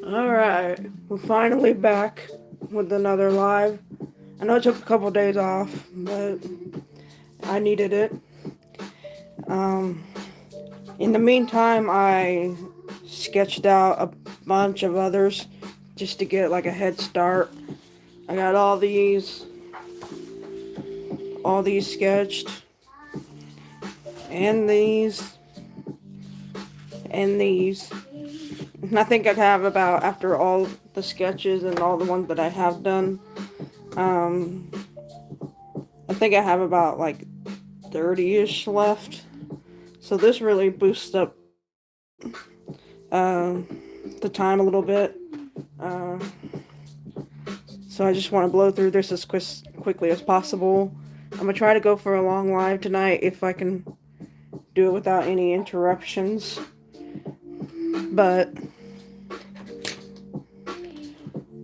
Alright, we're finally back with another live. I know it took a couple days off, but I needed it. Um, in the meantime, I sketched out a bunch of others just to get like a head start. I got all these sketched, and these. And I think I have about, after all the sketches and all the ones that I have done, um, I think I have about like 30-ish left. So this really boosts up uh, the time a little bit. Uh, so I just want to blow through this as quickly as possible. I'm gonna try to go for a long live tonight if I can do it without any interruptions. But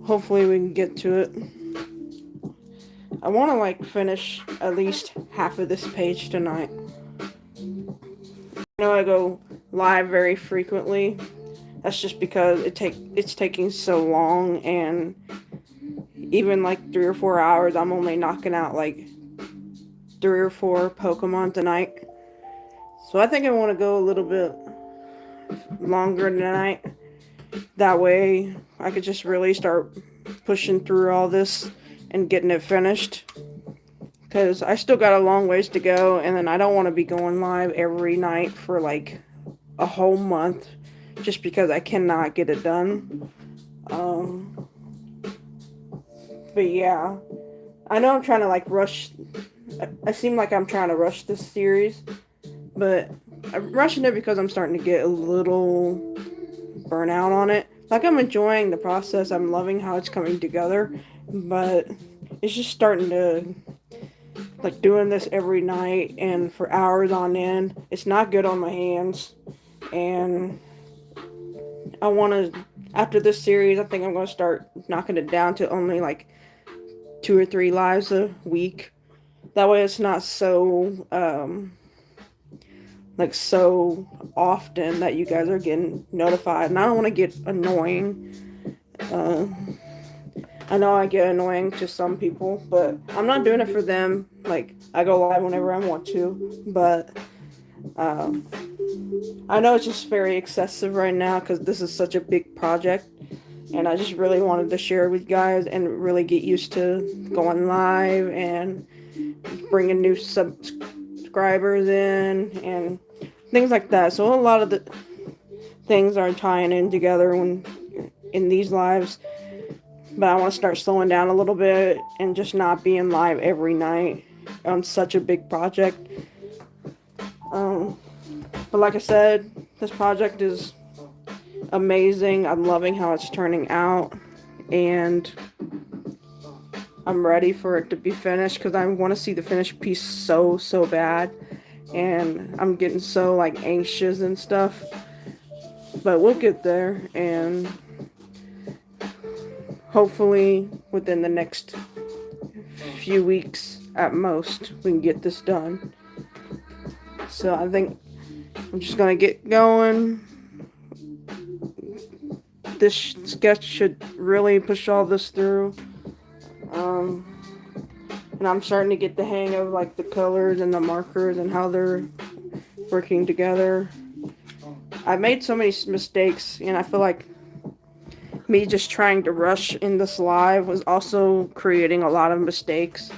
hopefully we can get to it. I want to like finish at least half of this page tonight. I know I go live very frequently. That's just because it's taking so long, and even like 3 or 4 hours, I'm only knocking out like 3 or 4 Pokemon tonight. So I think I want to go a little bit longer tonight. That way, I could just really start pushing through all this and getting it finished. Because I still got a long ways to go, and then I don't want to be going live every night for like a whole month just because I cannot get it done. But yeah, I know I'm trying to like rush. I seem like I'm trying to rush this series, but I'm rushing it because I'm starting to get a little burnout on it. Like, I'm enjoying the process, I'm loving how it's coming together, but it's just starting to, like, doing this every night and for hours on end. It's not good on my hands, and I want to. After this series, I think I'm going to start knocking it down to only like 2 or 3 lives a week. That way, it's not so so often that you guys are getting notified, and I don't want to get annoying. Uh, I know I get annoying to some people, but I'm not doing it for them. Like, I go live whenever I want to, but um, I know it's just very excessive right now because this is such a big project, and I just really wanted to share it with you guys and really get used to going live and bringing new subscribers in and things like that. So a lot of the things are tying in together when in these lives, but I want to start slowing down a little bit and just not being live every night on such a big project. Um, but like I said, this project is amazing. I'm loving how it's turning out, and I'm ready for it to be finished because I want to see the finished piece so bad, and I'm getting so like anxious and stuff. But we'll get there, and hopefully within the next few weeks at most we can get this done. So I think I'm just gonna get going. This sketch should really push all this through. Um, and I'm starting to get the hang of like the colors and the markers and how they're working together. I made so many mistakes, and I feel like me just trying to rush in this live was also creating a lot of mistakes.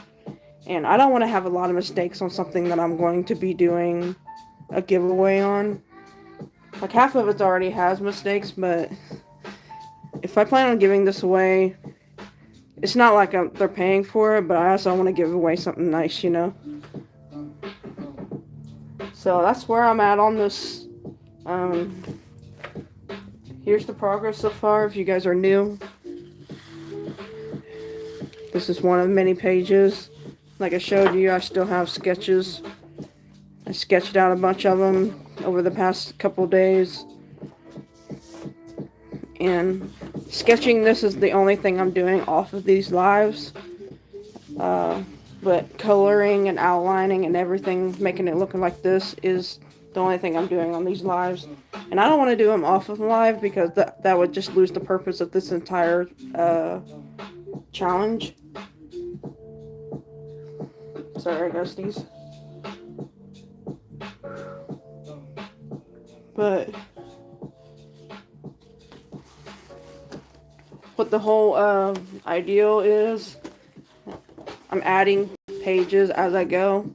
And I don't want to have a lot of mistakes on something that I'm going to be doing a giveaway on. Like, half of it already has mistakes, but if I plan on giving this away, it's not like they're paying for it, but I also want to give away something nice, you know? So that's where I'm at on this. Here's the progress so far if you guys are new. This is one of many pages. Like I showed you, I still have sketches. I sketched out a bunch of them over the past couple days. And sketching this is the only thing I'm doing off of these lives. But coloring and outlining and everything, making it looking like this, is the only thing I'm doing on these lives. And I don't want to do them off of live because that would just lose the purpose of this entire challenge. Sorry, ghosties. But what the whole ideal is, I'm adding pages as I go.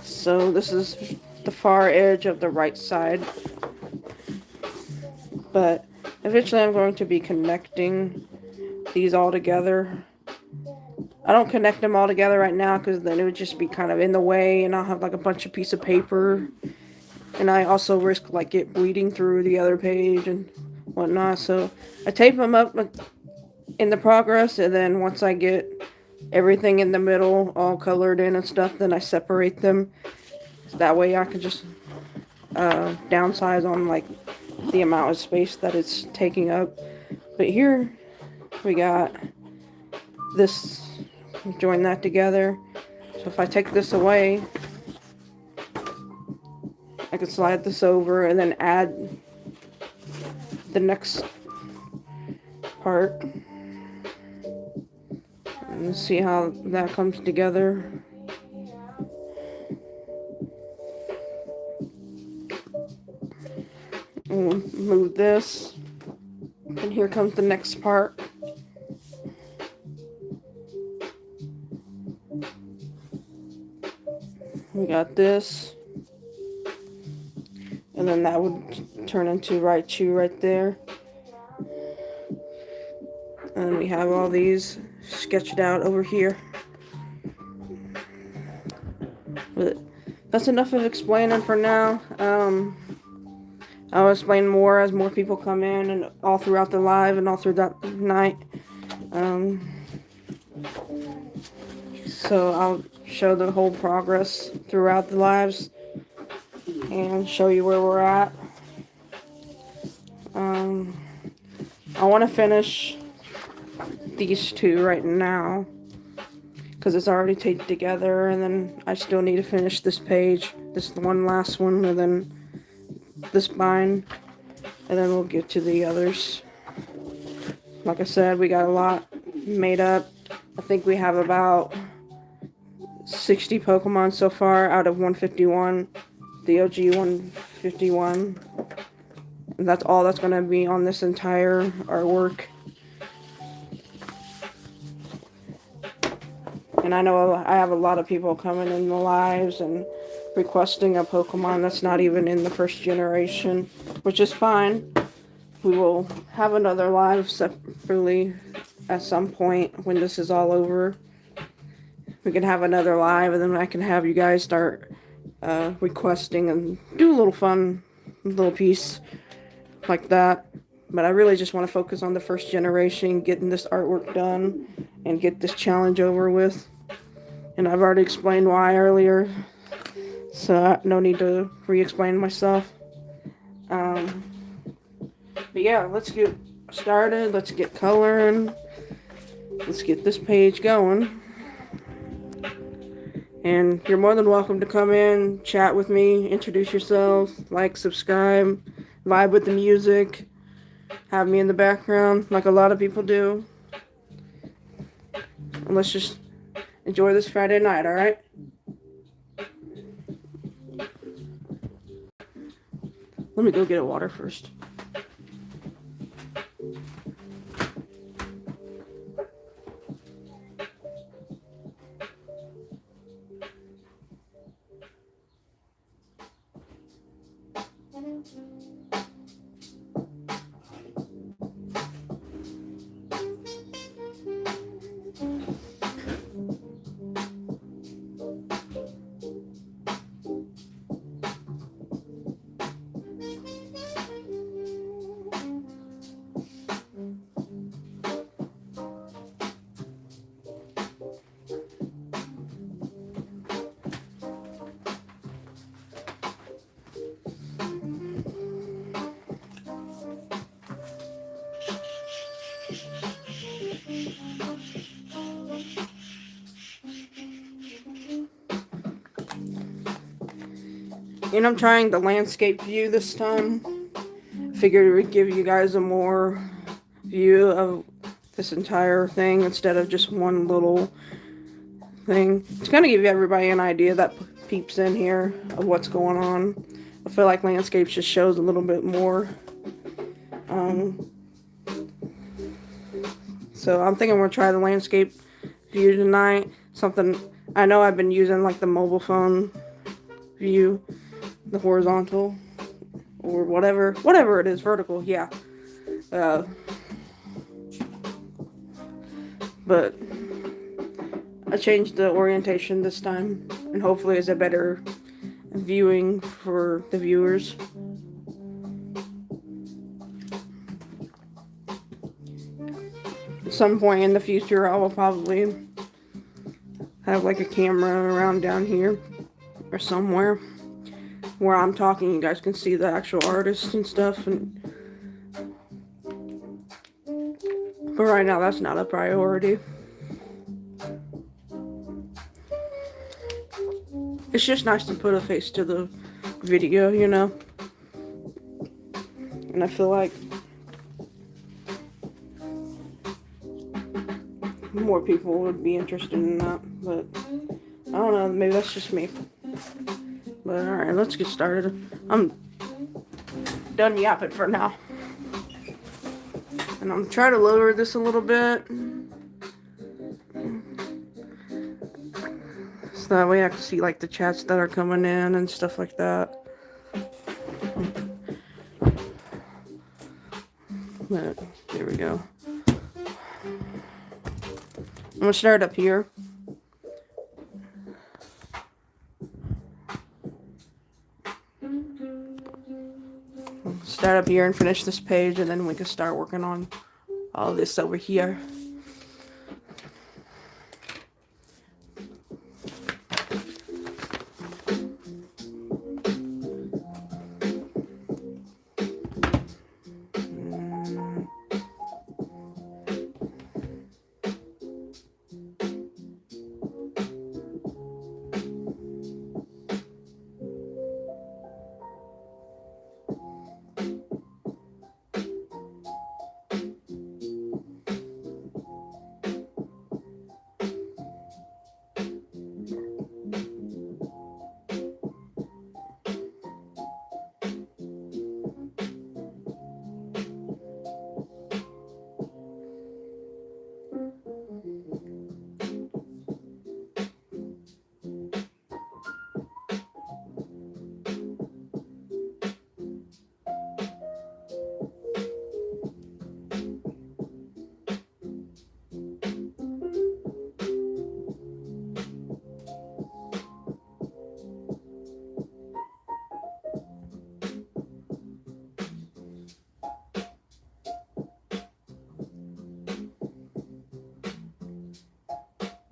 So this is the far edge of the right side. But eventually I'm going to be connecting these all together. I don't connect them all together right now because then it would just be kind of in the way and I'll have like a bunch of piece of paper. And I also risk like it bleeding through the other page and whatnot. So I tape them up in the progress, and then once I get everything in the middle all colored in and stuff, then I separate them. So that way I can just downsize on like the amount of space that it's taking up. But here we got this, join that together. So if I take this away, I can slide this over and then add the next part and see how that comes together. We'll move this, and here comes the next part. We got this, and then that would turn into Raichu right there. And we have all these sketched out over here. But that's enough of explaining for now. I'll explain more as more people come in and all throughout the live and all through that night. So I'll show the whole progress throughout the lives and show you where we're at. I want to finish these two right now because it's already taped together, and then I still need to finish this page, this one last one, and then this spine, and then we'll get to the others. Like I said, we got a lot made up. I think we have about 60 Pokemon so far out of 151, the OG 151. And that's all that's going to be on this entire artwork. And I know I have a lot of people coming in the lives and requesting a Pokemon that's not even in the first generation, which is fine. We will have another live separately at some point when this is all over. We can have another live, and then I can have you guys start requesting and do a little fun little piece like that. But I really just want to focus on the first generation, getting this artwork done, and get this challenge over with. And I've already explained why earlier, so no need to re-explain myself. But yeah, let's get started. Let's get coloring. Let's get this page going. And you're more than welcome to come in, chat with me, introduce yourself, like, subscribe, vibe with the music, have me in the background like a lot of people do. And let's just enjoy this Friday night, alright? Let me go get a water first. And I'm trying the landscape view this time. Figured it would give you guys a more view of this entire thing instead of just one little thing. It's gonna give everybody an idea that peeps in here of what's going on. I feel like landscapes just shows a little bit more. So I'm thinking we'll try the landscape view tonight. Something I know I've been using like the mobile phone view, the horizontal or whatever it is, vertical, yeah. But I changed the orientation this time, and hopefully it's a better viewing for the viewers. At some point in the future, I will probably have like a camera around down here or somewhere where I'm talking. You guys can see the actual artist and stuff. But right now, that's not a priority. It's just nice to put a face to the video, you know? And I feel like more people would be interested in that, but I don't know, maybe that's just me. But alright, let's get started. I'm done yapping for now. And I'm trying to lower this a little bit, so that way I can see like the chats that are coming in and stuff like that. But there we go. I'm gonna start up here. Start up here and finish this page, and then we can start working on all this over here.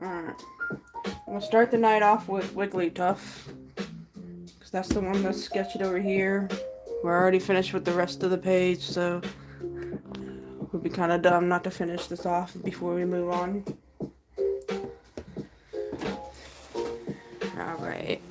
I'm gonna start the night off with Wigglytuff, because that's the one that's sketched over here. We're already finished with the rest of the page, so it would be kind of dumb not to finish this off before we move on. Alright.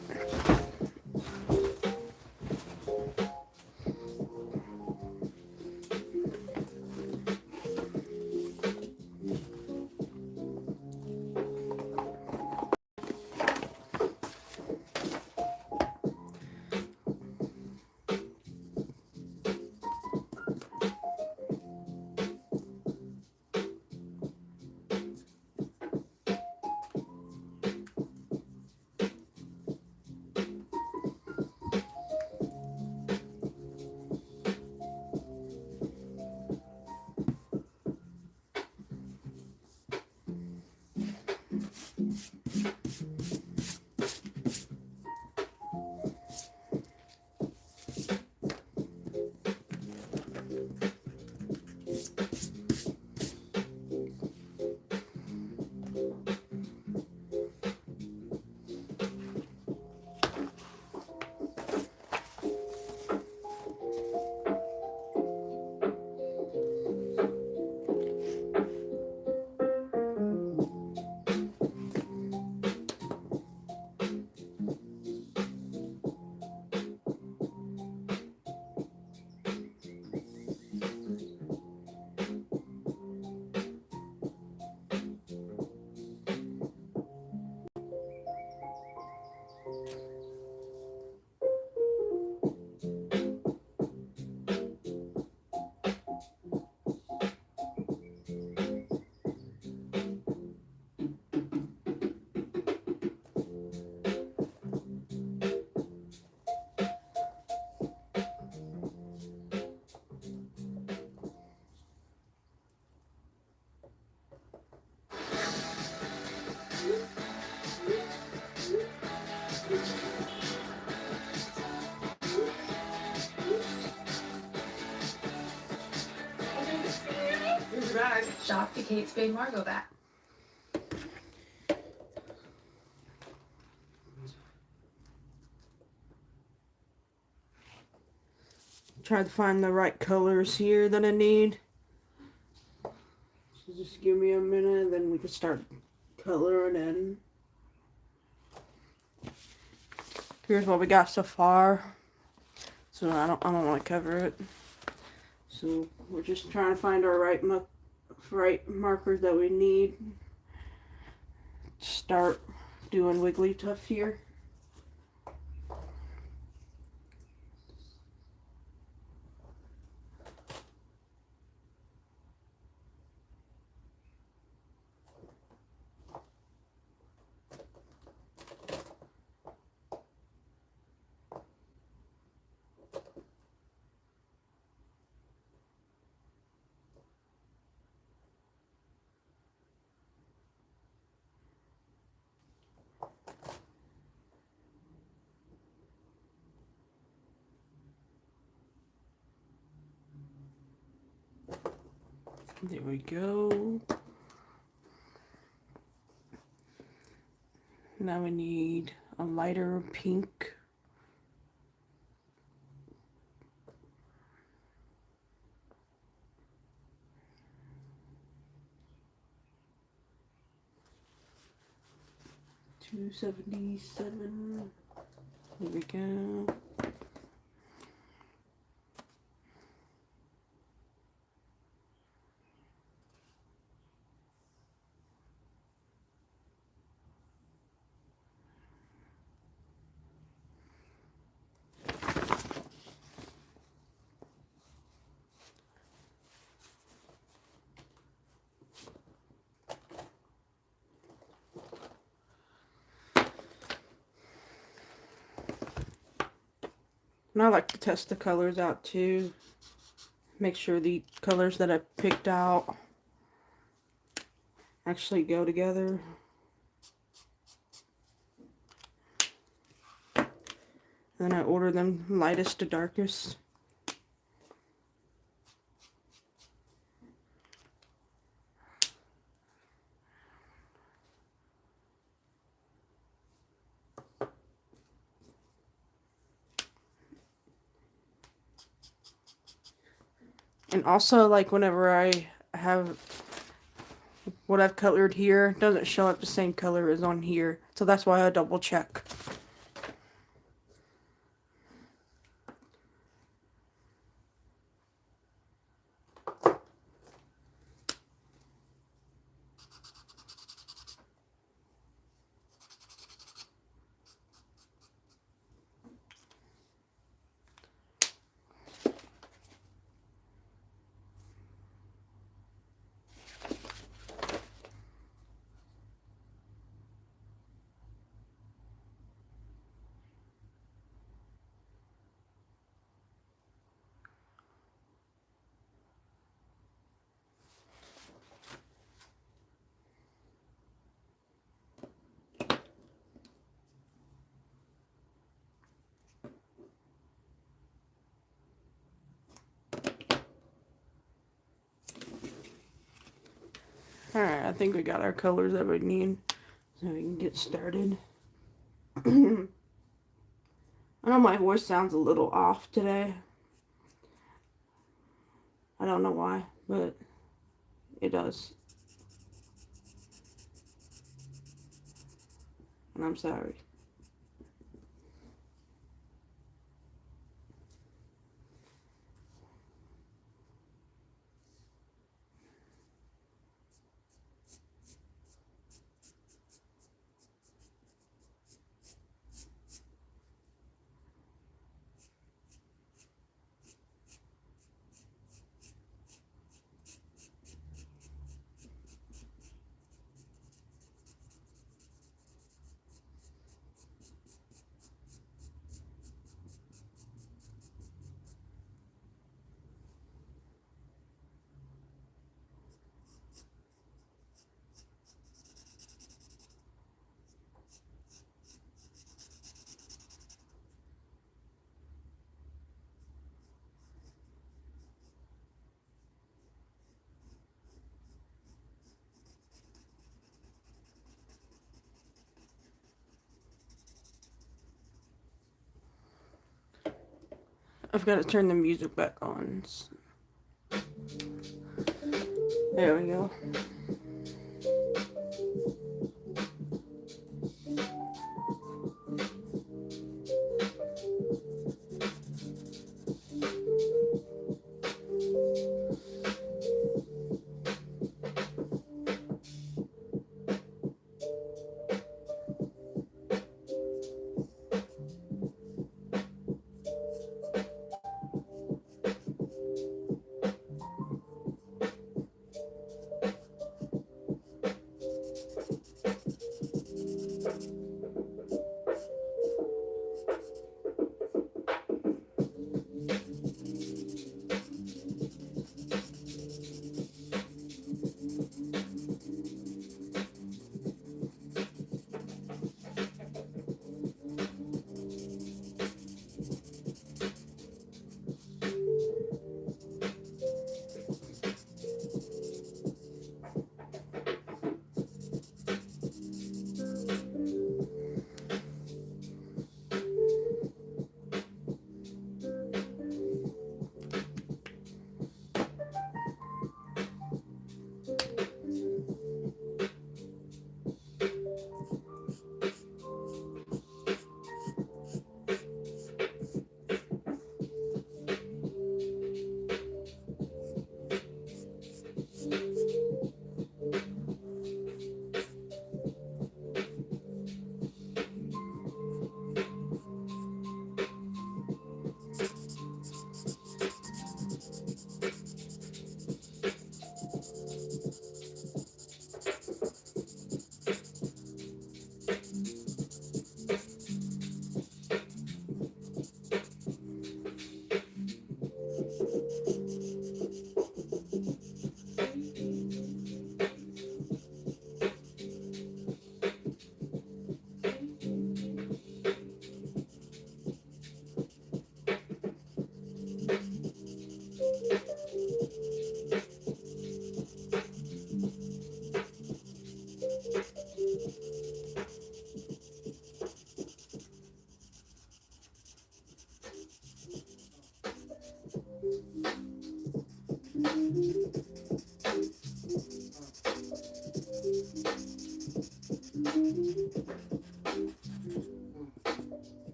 drag, shop the Kate Spade Margot back. Try to find the right colors here that I need. So just give me a minute, then we can start coloring in. Here's what we got so far. So I don't want to cover it. So we're just trying to find our right markers that we need. Start doing Wigglytuff here. There we go. Now we need a lighter pink. $277. There we go. And I like to test the colors out too. Make sure the colors that I picked out actually go together. Then I order them lightest to darkest. And also, like, whenever I have what I've colored here, it doesn't show up the same color as on here. So that's why I double check. Alright, I think we got our colors that we need. So we can get started. I know my voice sounds a little off today. I don't know why, but it does. And I'm sorry. I've got to turn the music back on. There we go.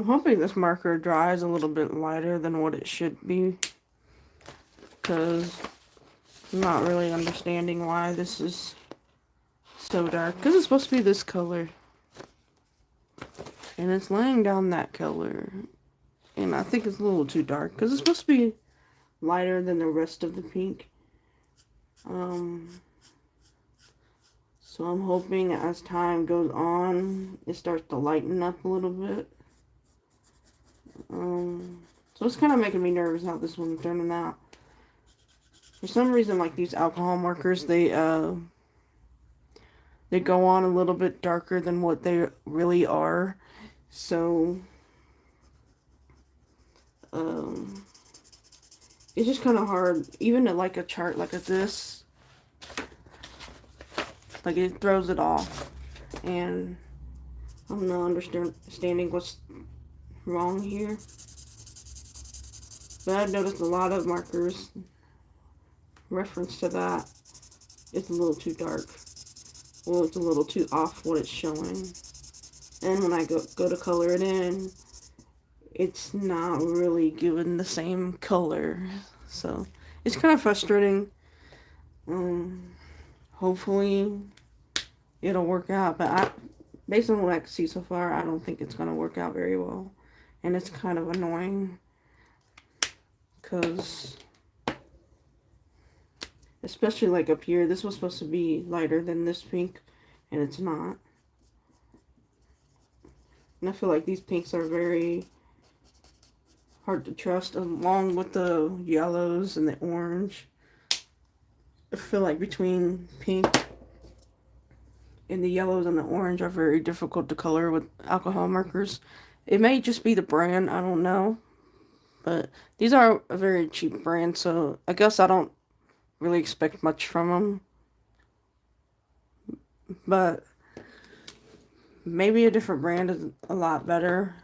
I'm hoping this marker dries a little bit lighter than what it should be, because I'm not really understanding why this is so dark, because it's supposed to be this color, and it's laying down that color, and I think it's a little too dark, because it's supposed to be lighter than the rest of the pink. So I'm hoping as time goes on, it starts to lighten up a little bit. So it's kind of making me nervous how this one's turning out. For some reason, like these alcohol markers, they go on a little bit darker than what they really are. So it's just kind of hard, even at like a chart like this, like it throws it off, and I'm not understanding what's wrong here. But I've noticed a lot of markers reference to that. It's a little too dark. Well, it's a little too off what it's showing. And when I go to color it in, it's not really giving the same color. So it's kind of frustrating. Hopefully it'll work out, but based on what I can see so far, I don't think it's going to work out very well. And it's kind of annoying, because especially like up here, this was supposed to be lighter than this pink, and it's not. And I feel like these pinks are very hard to trust, along with the yellows and the orange. I feel like between pink and the yellows and the orange are very difficult to color with alcohol markers. It may just be the brand, I don't know. But these are a very cheap brand, so I guess I don't really expect much from them. But maybe a different brand is a lot better.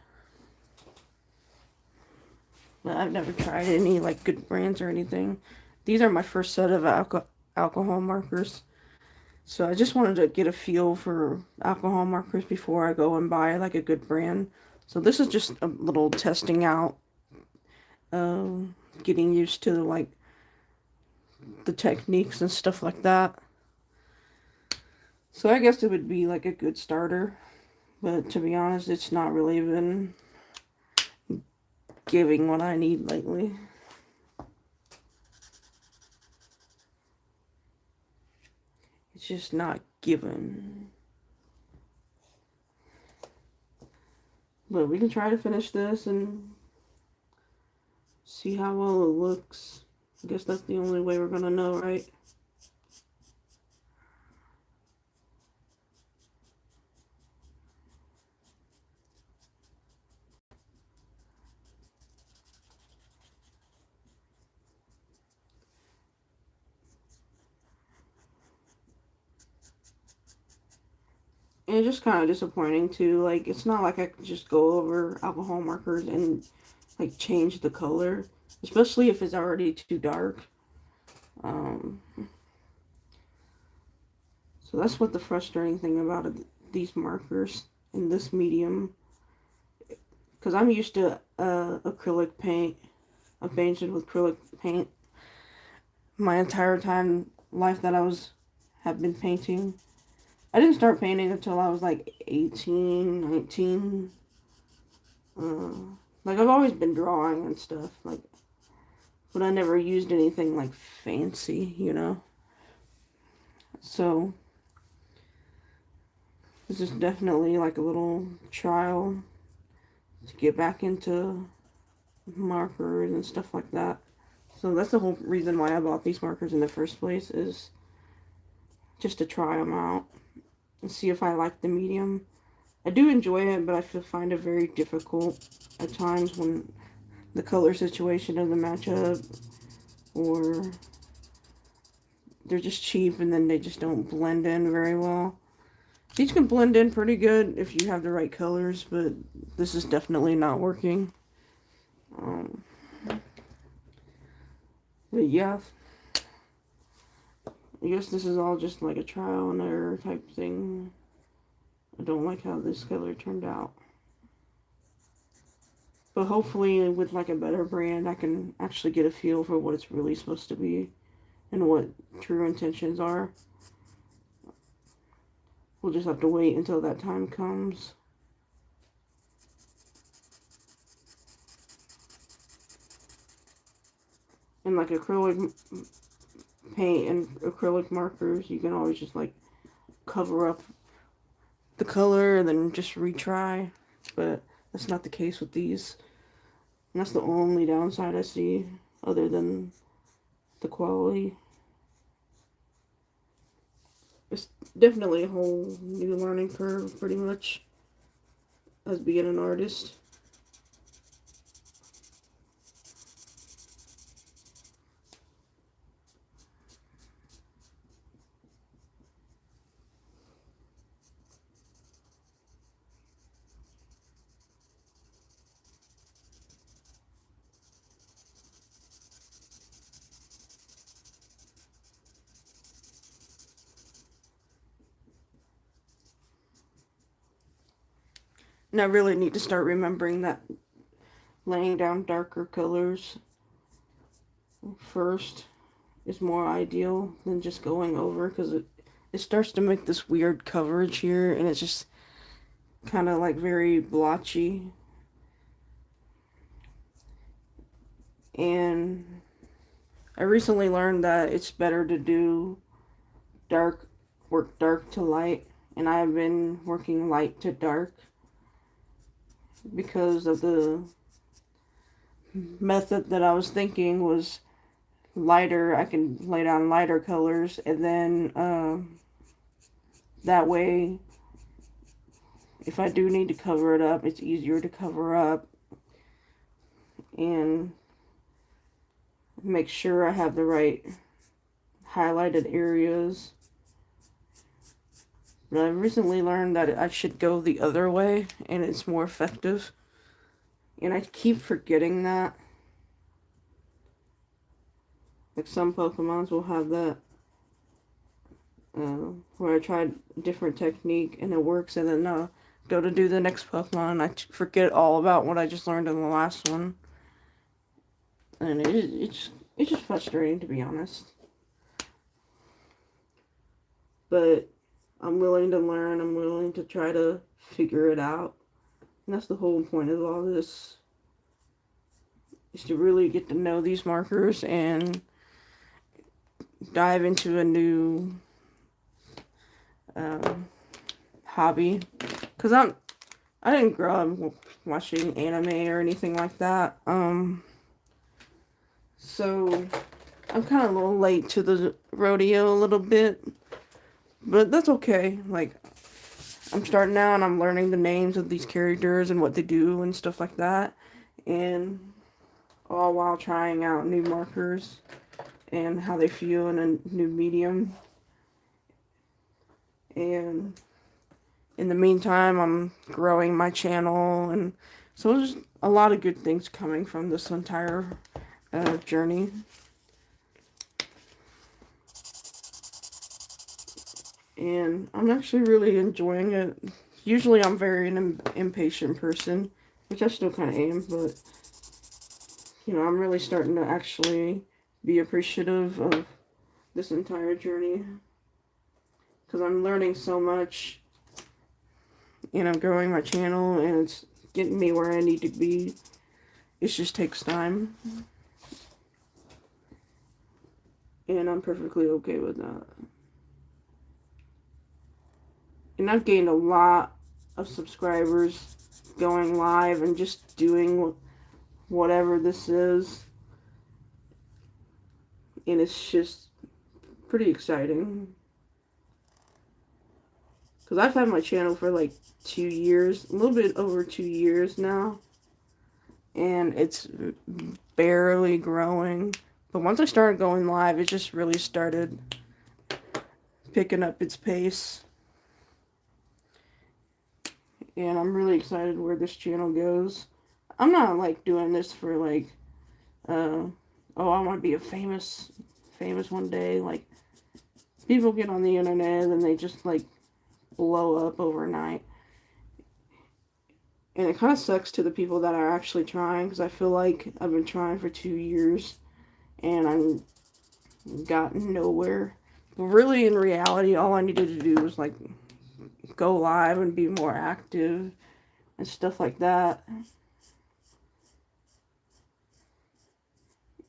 But I've never tried any like good brands or anything. These are my first set of alcohol markers. So I just wanted to get a feel for alcohol markers before I go and buy like a good brand. So this is just a little testing out. Getting used to like the techniques and stuff like that. So I guess it would be like a good starter, but to be honest, it's not really been giving what I need lately. It's just not given. But we can try to finish this and see how well it looks. I guess that's the only way we're gonna know, right? And it's just kind of disappointing too. Like, it's not like I could just go over alcohol markers and like change the color, especially if it's already too dark. So that's what the frustrating thing about these markers in this medium, because I'm used to acrylic paint. I've painted with acrylic paint my entire life that have been painting. I didn't start painting until I was like 18, 19. Like, I've always been drawing and stuff, like, but I never used anything like fancy, you know. So this is definitely like a little trial to get back into markers and stuff like that. So that's the whole reason why I bought these markers in the first place, is just to try them out and see if I like the medium. I do enjoy it, but I find it very difficult at times when the color situation doesn't match up, or they're just cheap and then they just don't blend in very well. These can blend in pretty good if you have the right colors, but this is definitely not working. But yeah, I guess this is all just like a trial and error type thing. I don't like how this color turned out. But hopefully with like a better brand, I can actually get a feel for what it's really supposed to be and what true intentions are. We'll just have to wait until that time comes. And like acrylic paint and acrylic markers, you can always just like cover up the color and then just retry. But that's not the case with these. And that's the only downside I see, other than the quality. It's definitely a whole new learning curve, pretty much, as being an artist. And I really need to start remembering that laying down darker colors first is more ideal than just going over, because it starts to make this weird coverage here, and it's just kind of like very blotchy. And I recently learned that it's better to do work dark to light, and I have been working light to dark because of the method that I was thinking was lighter. I can lay down lighter colors, and then that way, if I do need to cover it up, it's easier to cover up and make sure I have the right highlighted areas. But I recently learned that I should go the other way, and it's more effective. And I keep forgetting that. Like some Pokemons will have that, where I tried a different technique and it works, and then go to do the next Pokemon and I forget all about what I just learned in the last one. And it's just frustrating, to be honest. But I'm willing to learn. I'm willing to try to figure it out. And that's the whole point of all this, is to really get to know these markers and dive into a new hobby. Because I didn't grow up watching anime or anything like that. So I'm kind of a little late to the rodeo a little bit. But that's okay. Like, I'm starting out and I'm learning the names of these characters and what they do and stuff like that. And all while trying out new markers and how they feel in a new medium. And in the meantime, I'm growing my channel. And so there's a lot of good things coming from this entire journey. And I'm actually really enjoying it. Usually I'm very an impatient person, which I still kind of am, but, you know, I'm really starting to actually be appreciative of this entire journey, because I'm learning so much, and I'm growing my channel, and it's getting me where I need to be. It just takes time, and I'm perfectly okay with that. And I've gained a lot of subscribers going live and just doing whatever this is. And it's just pretty exciting. Because I've had my channel for like 2 years, a little bit over 2 years now. And it's barely growing. But once I started going live, it just really started picking up its pace. And I'm really excited where this channel goes. I'm not like doing this for like, oh, I want to be a famous one day. Like, people get on the internet and they just like blow up overnight. And it kind of sucks to the people that are actually trying, because I feel like I've been trying for 2 years and I've gotten nowhere. But really, in reality, all I needed to do was like go live and be more active and stuff like that.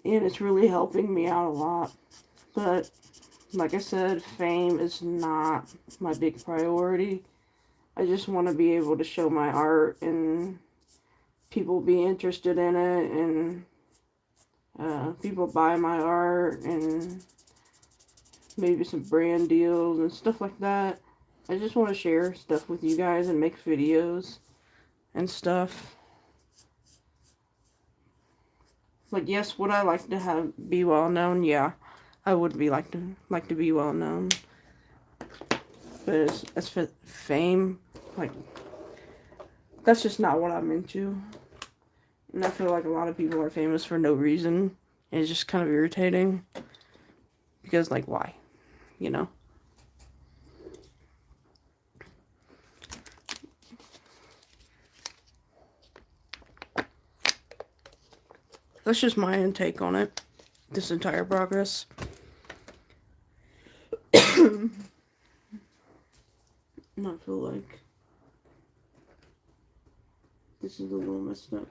And it's really helping me out a lot. But like I said, fame is not my big priority. I just want to be able to show my art and people be interested in it, and people buy my art, and maybe some brand deals and stuff like that. I just want to share stuff with you guys and make videos and stuff. Like, yes, would I like to be well known? Yeah, I would like to be well known. But as for fame, like, that's just not what I'm into. And I feel like a lot of people are famous for no reason. And it's just kind of irritating. Because, like, why? You know? That's just my intake on it. This entire progress. And I feel like this is a little messed up.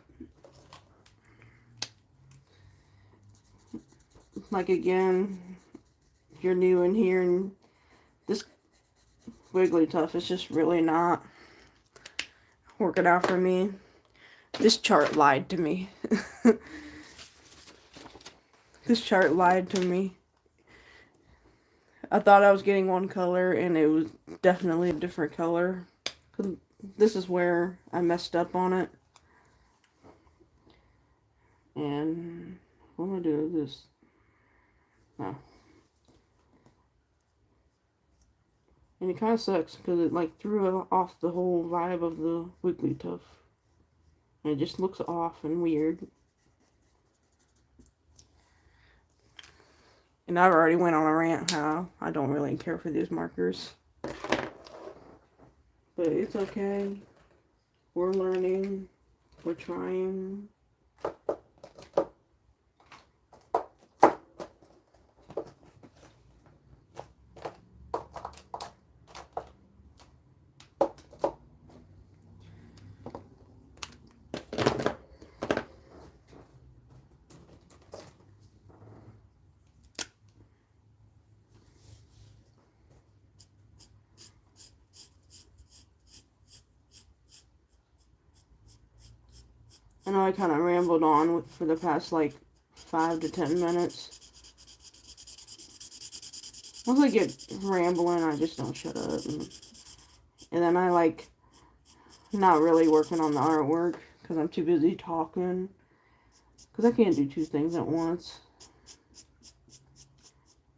Like, again, if you're new in here and this Wigglytuff is just really not working out for me. This chart lied to me. This chart lied to me. I thought I was getting one color and it was definitely a different color. This is where I messed up on it. And what am I doing with this? Oh. And it kind of sucks because it like threw off the whole vibe of the Wigglytuff. And it just looks off and weird. And I've already went on a rant how I don't really care for these markers. But it's okay. We're learning. We're trying. I know I kind of rambled on for the past like 5 to 10 minutes. Once I get rambling, I just don't shut up. And then I like not really working on the artwork because I'm too busy talking. Because I can't do two things at once.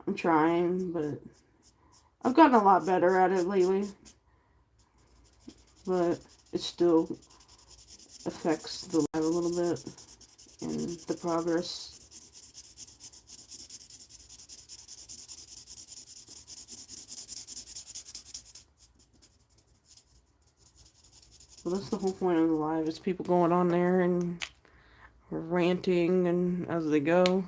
I'm trying, but I've gotten a lot better at it lately. But it still affects the live a little bit and the progress. Well, that's the whole point of the live, is people going on there and ranting and as they go.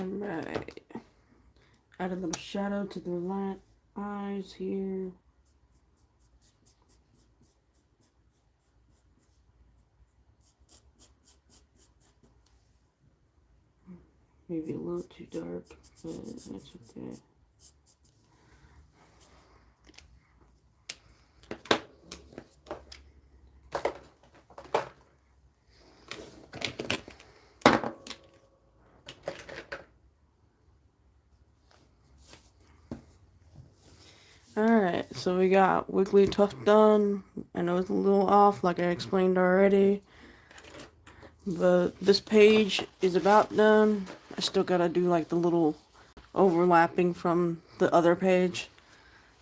Alright. Add a little shadow to the eyes here. Maybe a little too dark, but that's okay. Alright, so we got Wigglytuff done. I know it's a little off, like I explained already. But this page is about done. I still gotta do like the little overlapping from the other page.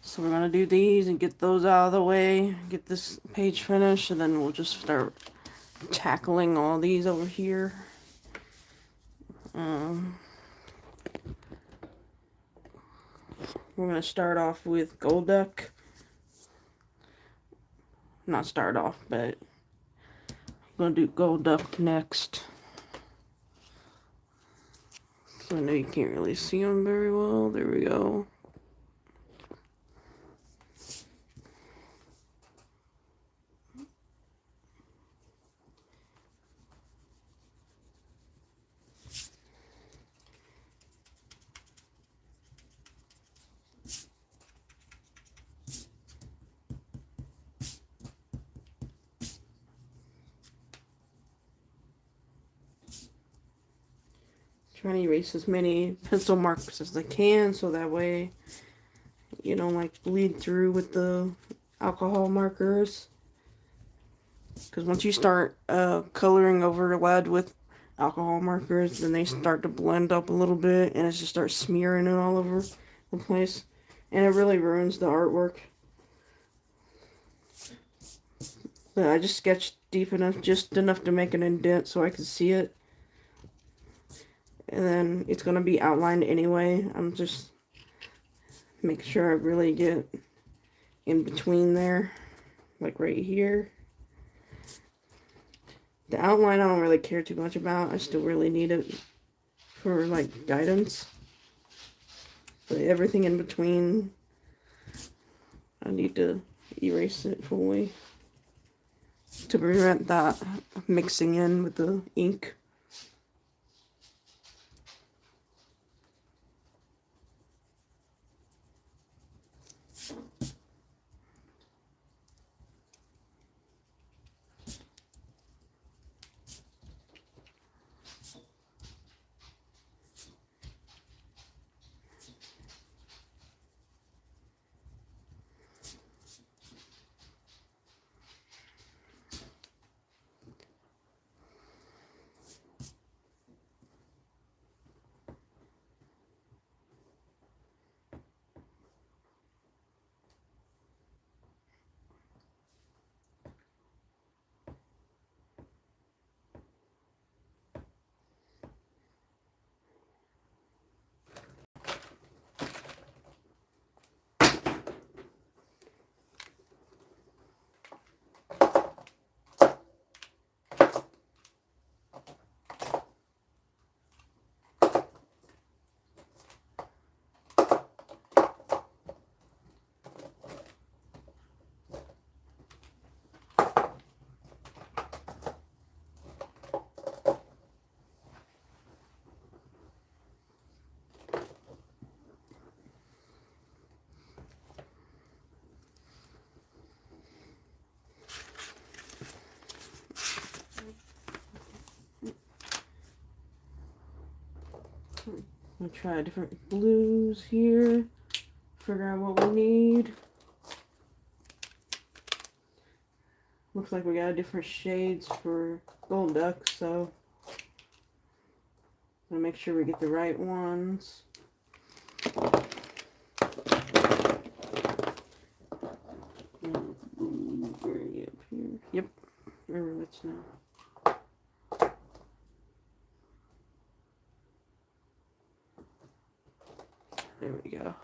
So we're gonna do these and get those out of the way, get this page finished, and then we'll just start tackling all these over here. We're gonna start off with Golduck. Not start off, but I'm gonna do Golduck next. So I know you can't really see them very well. There we go. Trying to erase as many pencil marks as I can so that way you don't like bleed through with the alcohol markers. Because once you start coloring over lead with alcohol markers, then they start to blend up a little bit and it just starts smearing it all over the place. And it really ruins the artwork. But I just sketched deep enough, just enough to make an indent so I could see it. And then it's going to be outlined anyway. I'm just making sure I really get in between there. Like right here. The outline I don't really care too much about. I still really need it for like guidance. But everything in between, I need to erase it fully. To prevent that mixing in with the ink. I'm gonna try different blues here. Figure out what we need. Looks like we got different shades for Golduck, so I'm gonna make sure we get the right ones. Where are you up here? Yep, remember which now. There we go.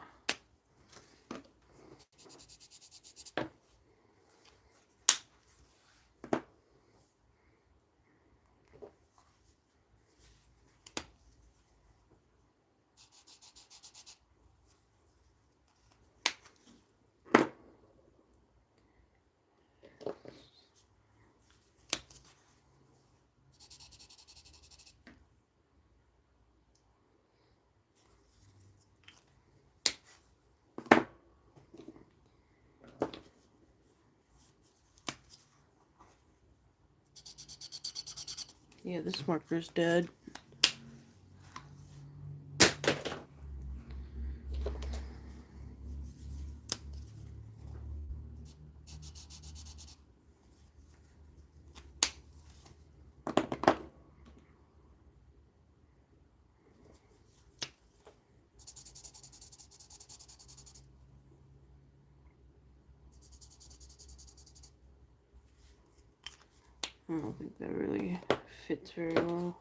Yeah, this marker's dead. I don't think that really fits very well.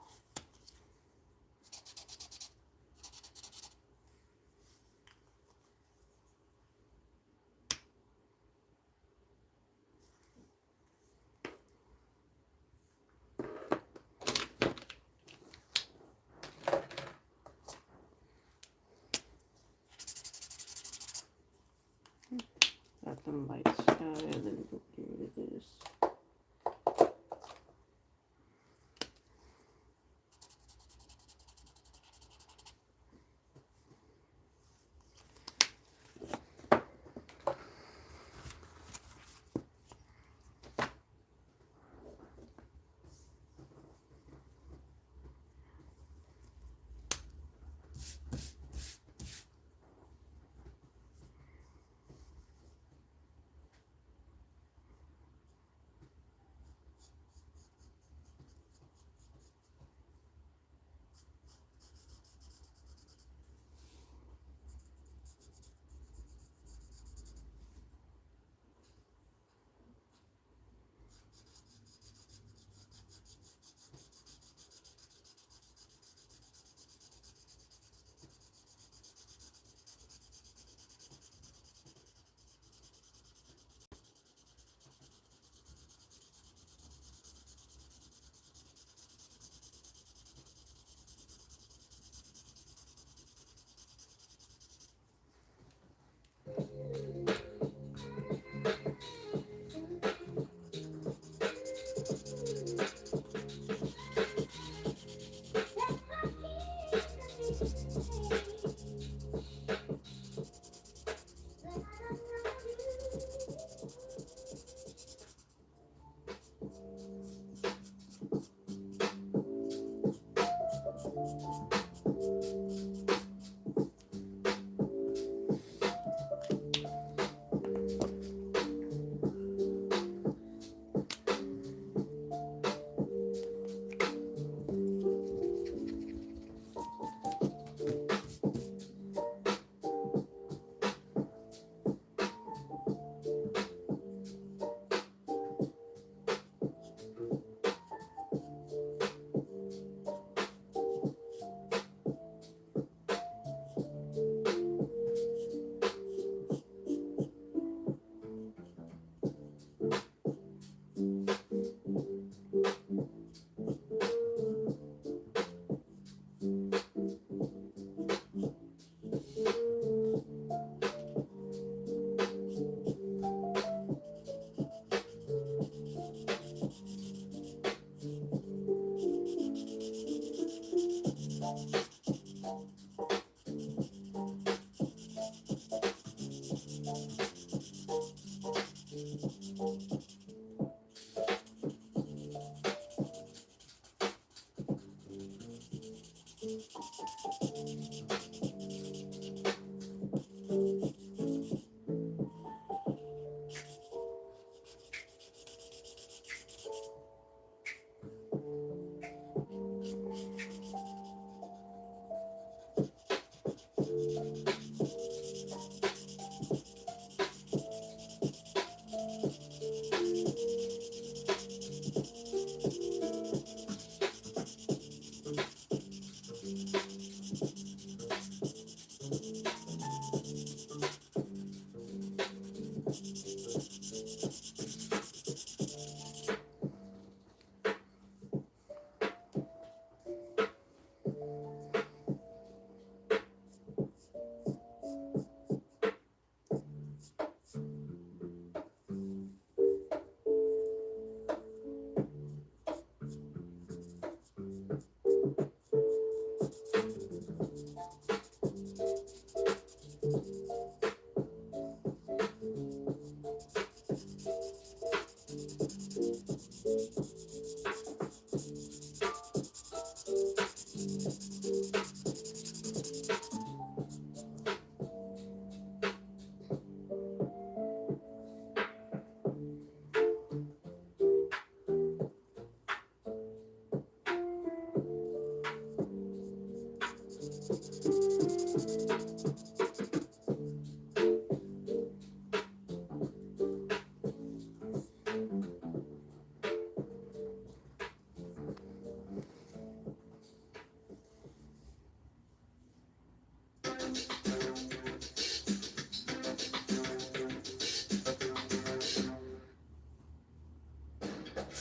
Got the light sky and then get rid of this.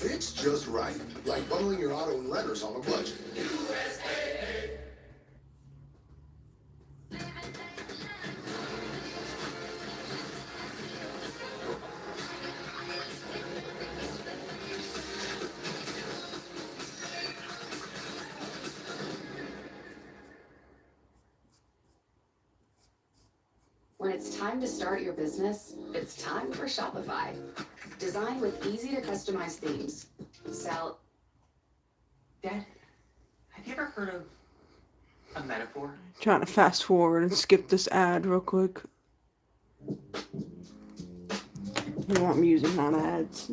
Fits just right, like bundling your auto and renters on a budget. When it's time to start your business, it's time for Shopify. Designed with easy to customize themes. Sell. Dad, have you ever heard of a metaphor? Trying to fast forward and skip this ad real quick. You want music, not ads.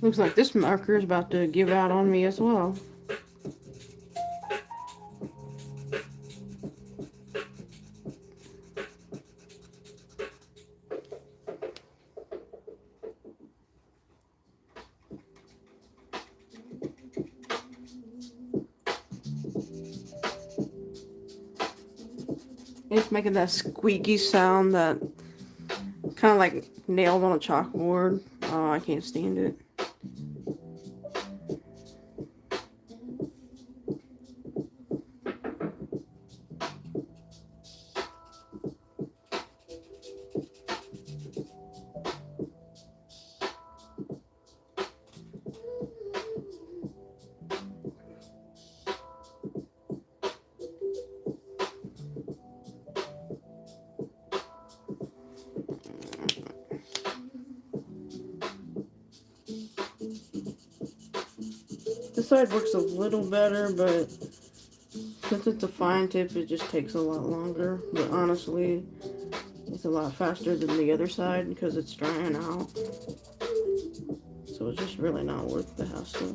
Looks like this marker is about to give out on me as well. It's making that squeaky sound that kind of like nailed on a chalkboard. Oh, I can't stand it. This side works a little better, but since it's a fine tip, it just takes a lot longer. But honestly, it's a lot faster than the other side because it's drying out. So it's just really not worth the hassle.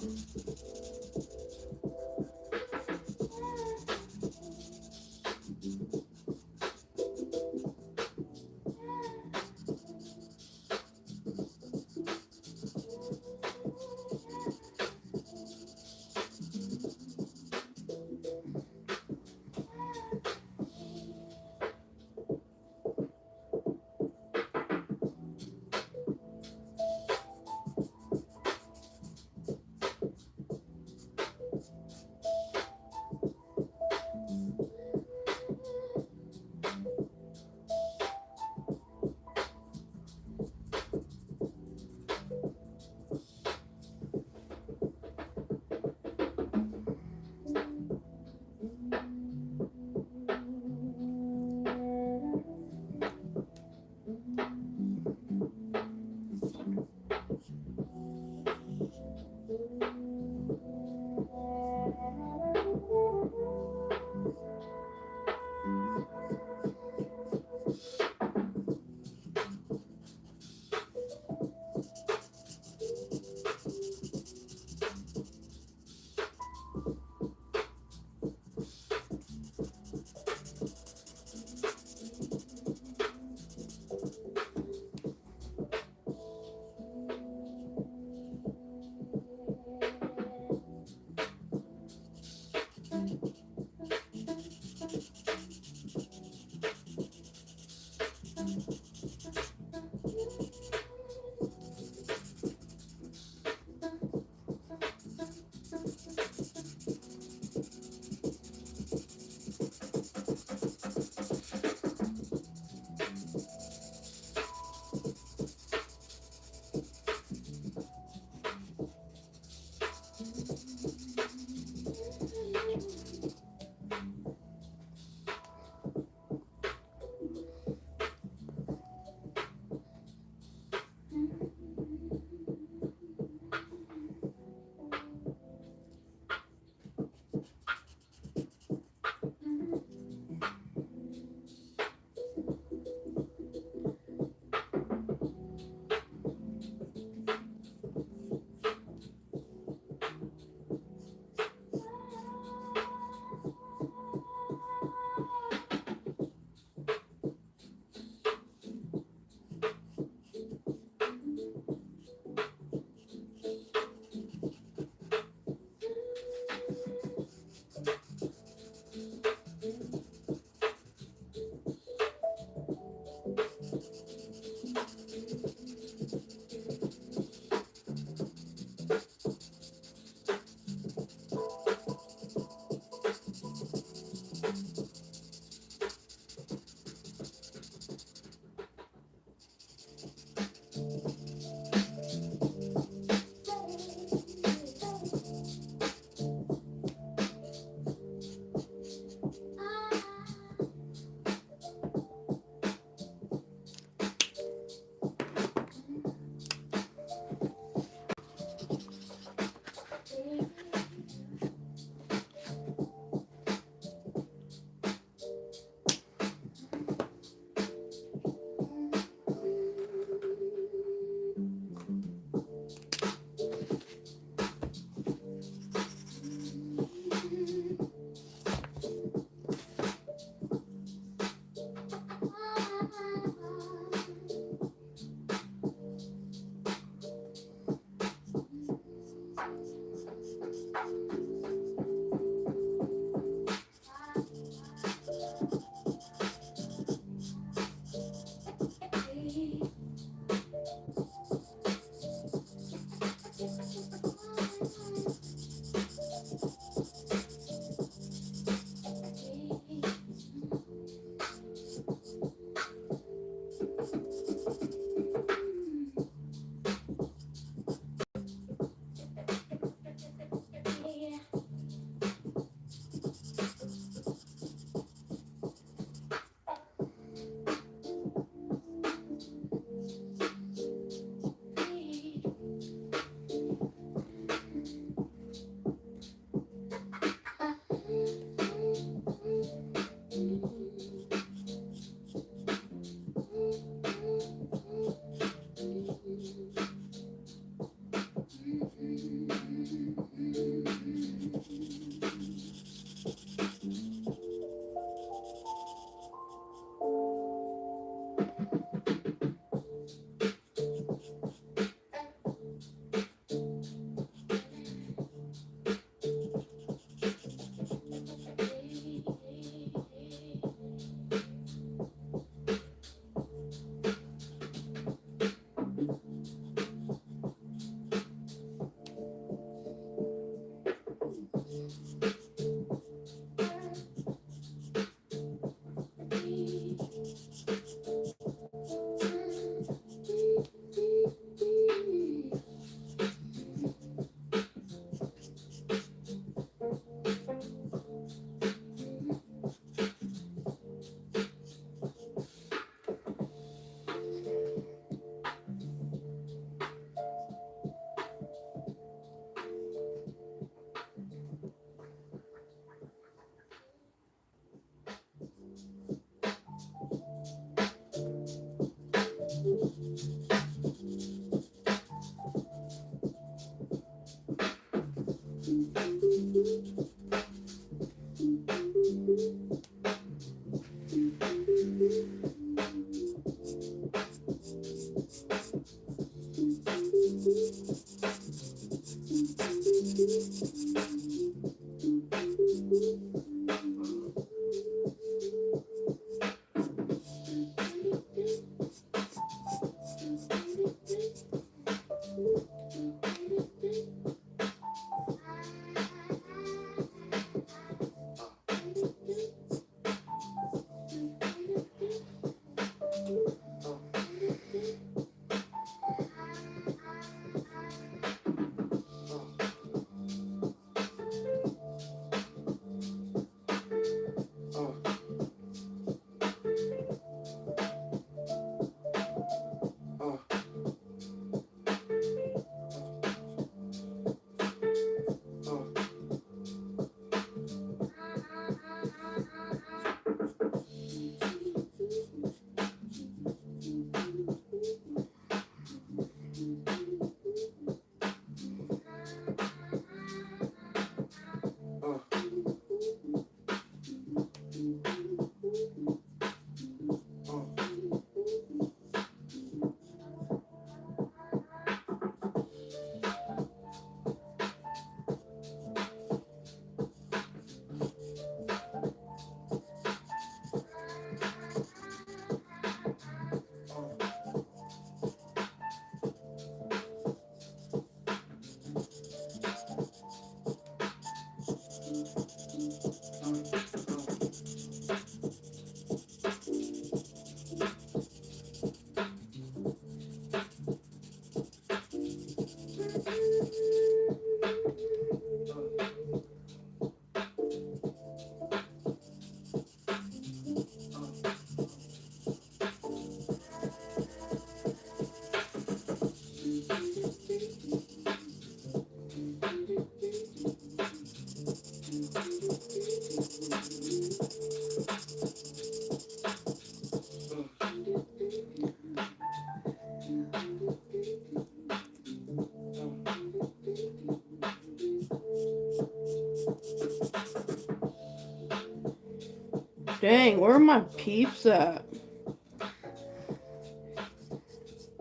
Dang, where are my peeps at?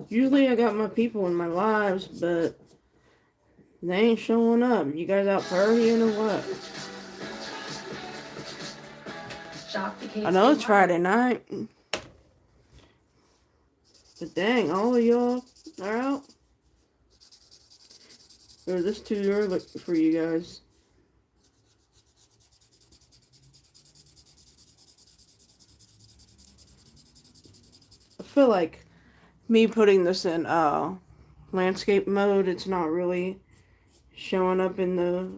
Usually I got my people in my lives, but they ain't showing up. You guys out partying or what? Shop the Kate I know Spade it's Friday night. But dang, all of y'all are out? Or is this too early for you guys? I feel like me putting this in landscape mode, it's not really showing up in the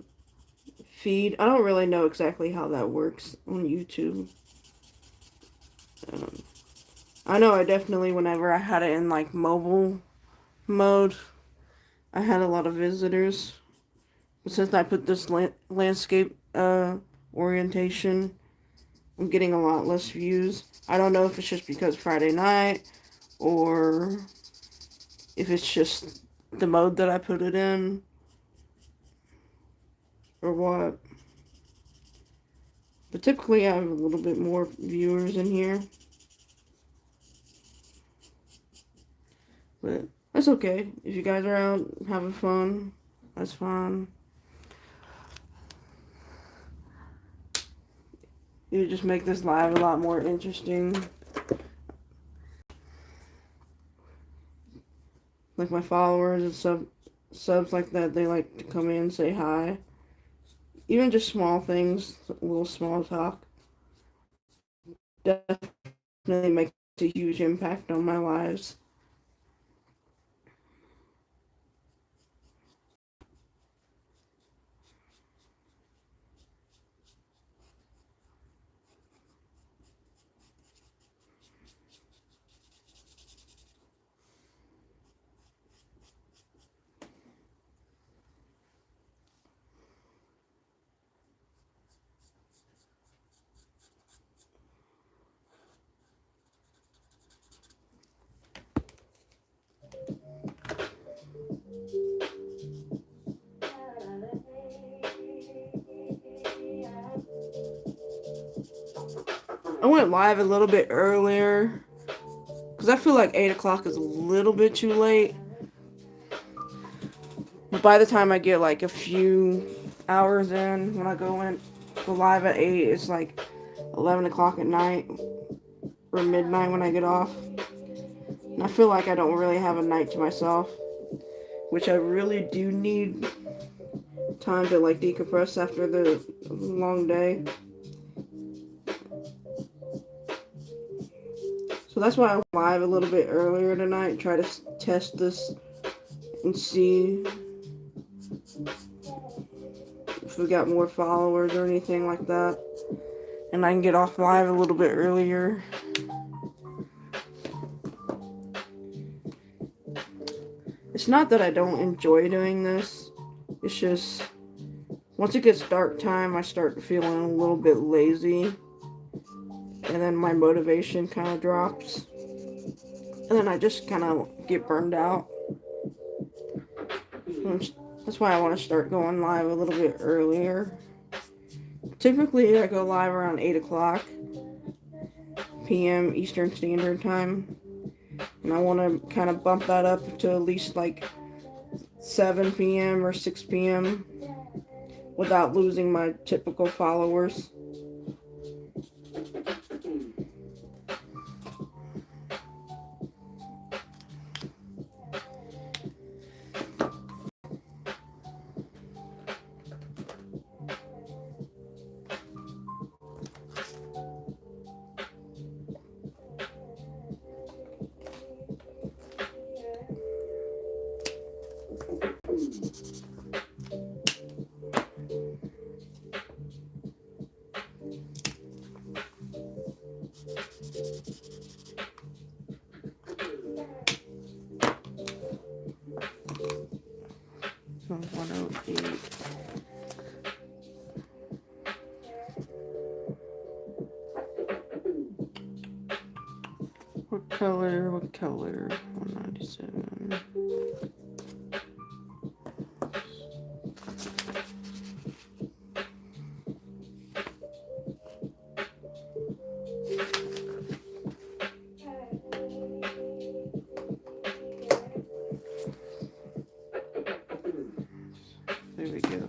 feed. I don't really know exactly how that works on YouTube. I know I definitely, whenever I had it in like mobile mode, I had a lot of visitors. But since I put this landscape orientation, I'm getting a lot less views. I don't know if it's just because Friday night or if it's just the mode that I put it in or what. But typically I have a little bit more viewers in here. But that's okay. If you guys are out having fun, that's fine. You just make this live a lot more interesting. Like my followers and subs like that, they like to come in and say hi. even just small things, a little small talk, definitely makes a huge impact on my lives. I went live a little bit earlier because I feel like 8 o'clock is a little bit too late. But by the time I get like a few hours in, when I go live at 8, it's like 11 o'clock at night or midnight when I get off. And I feel like I don't really have a night to myself, which I really do need time to like decompress after the long day. So that's why I'm live a little bit earlier tonight, try to test this and see if we got more followers or anything like that. And I can get off live a little bit earlier. It's not that I don't enjoy doing this. It's just, once it gets dark time, I start feeling a little bit lazy. And then my motivation kind of drops. And then I just kind of get burned out. That's why I want to start going live a little bit earlier. Typically, I go live around 8 o'clock p.m. Eastern Standard Time. And I want to kind of bump that up to at least like 7 p.m. or 6 p.m. without losing my typical followers. So 108. What color? 197. There we go.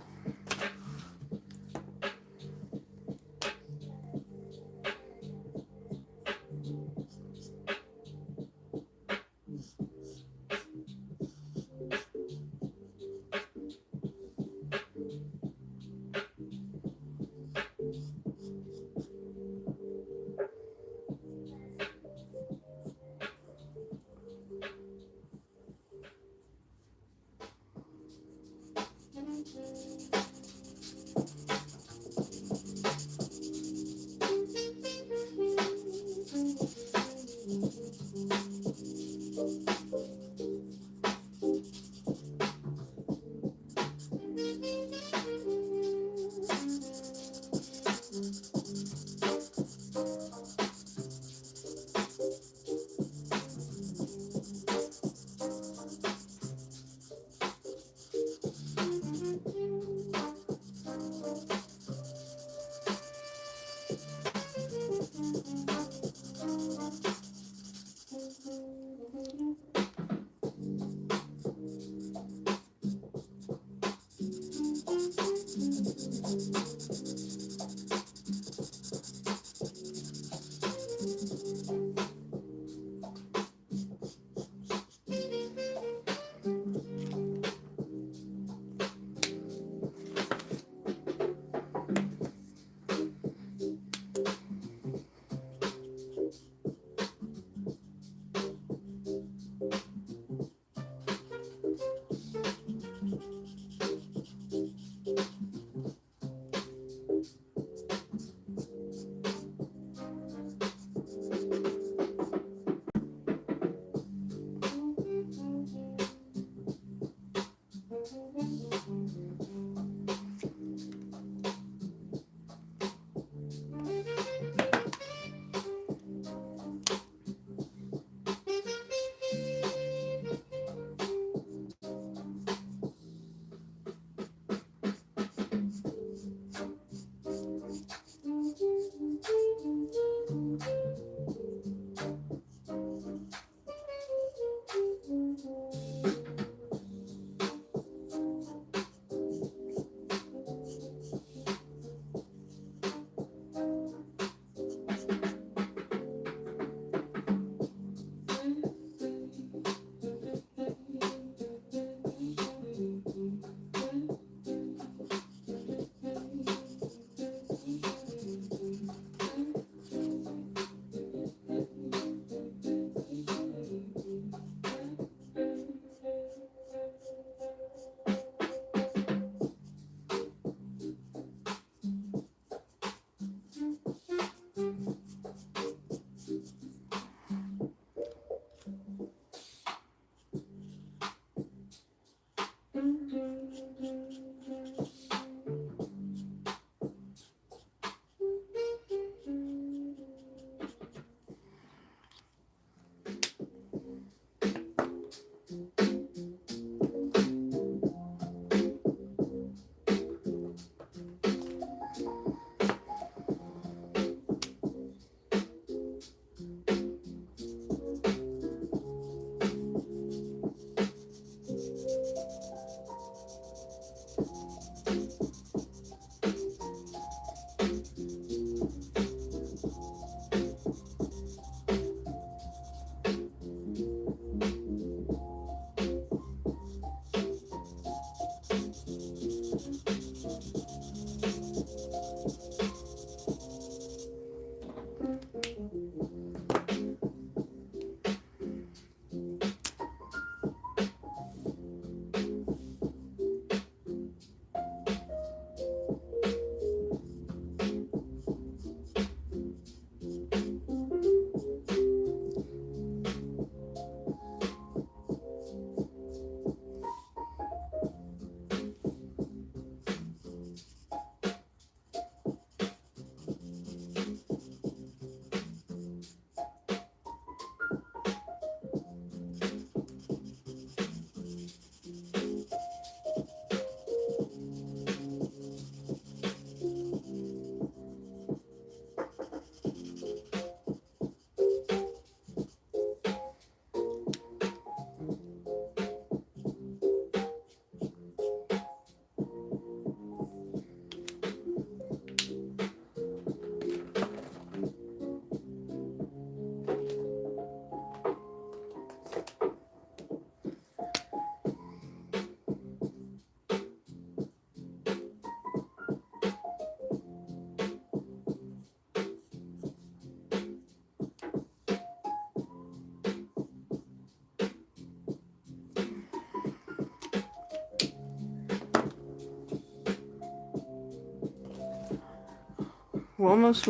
we're almost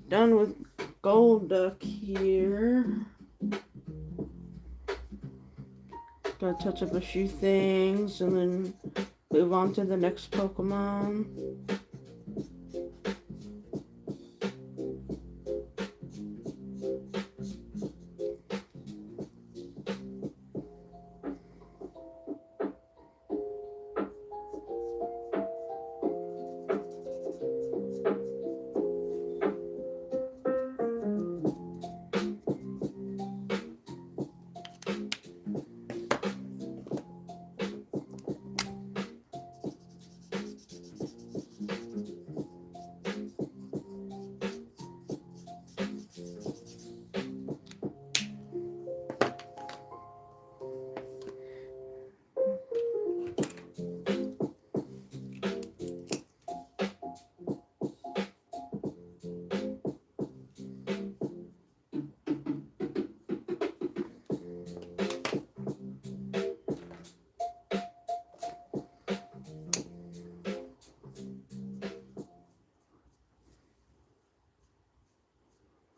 done with Gold Duck here. Gotta touch up a few things and then move on to the next Pokemon.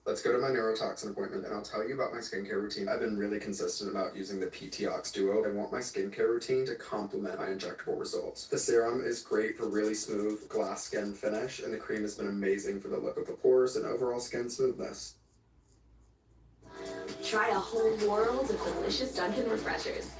Let's go to my neurotoxin appointment and I'll tell you about my skincare routine. I've been really consistent about using the PTOX Duo. I want my skincare routine to complement my injectable results. The serum is great for really smooth glass skin finish, and the cream has been amazing for the look of the pores and overall skin smoothness. Try a whole world of delicious Dunkin' refreshers.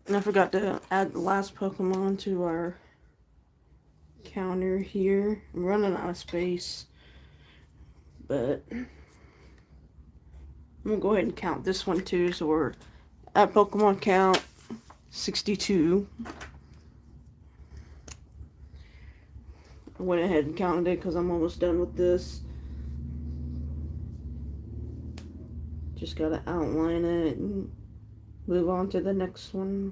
And I forgot to add the last Pokemon to our counter here. I'm running out of space, but I'm gonna go ahead and count this one too. So we're at Pokemon count 62. I went ahead and counted it because I'm almost done with this. Just gotta outline it and move on to the next one.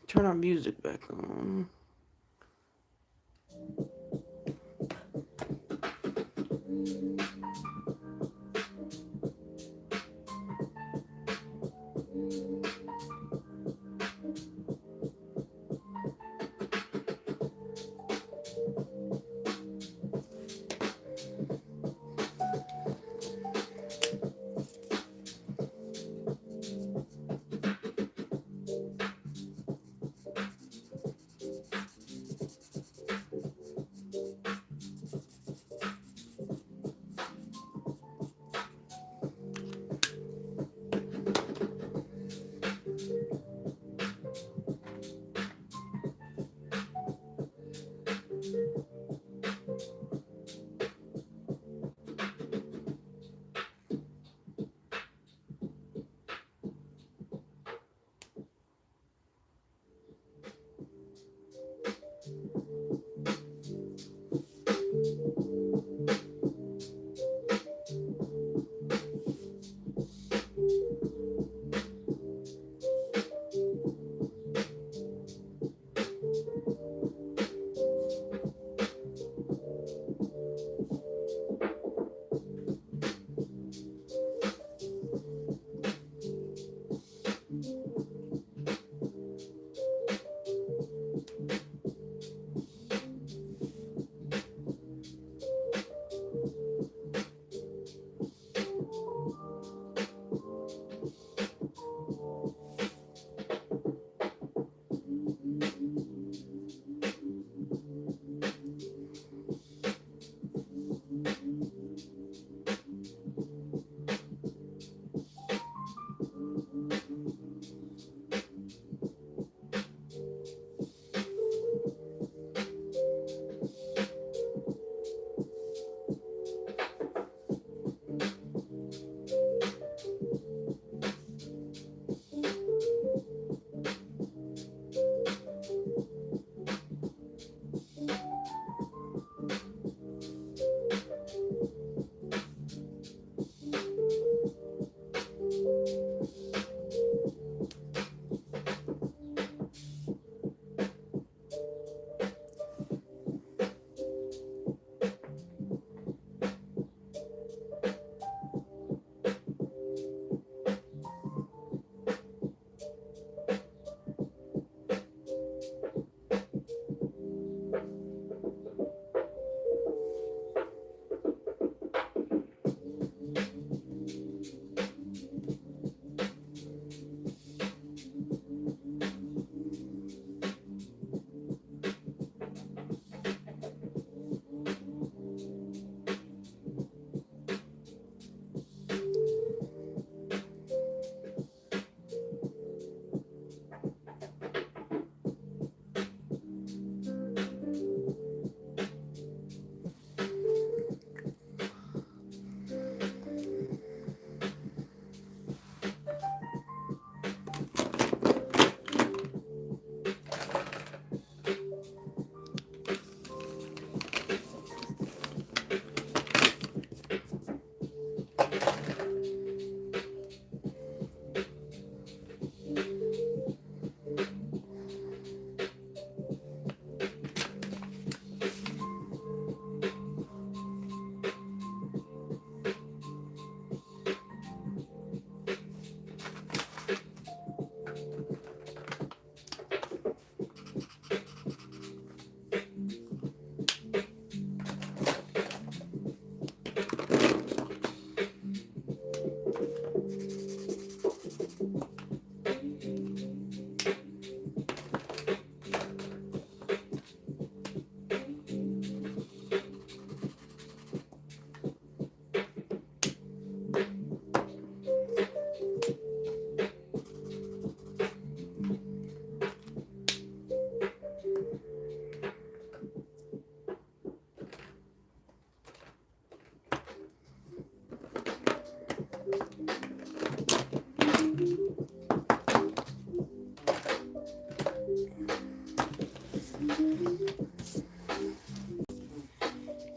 Turn our music back on.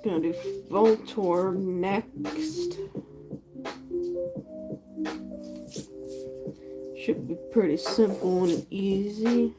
Gonna do Voltorb next. Should be pretty simple and easy.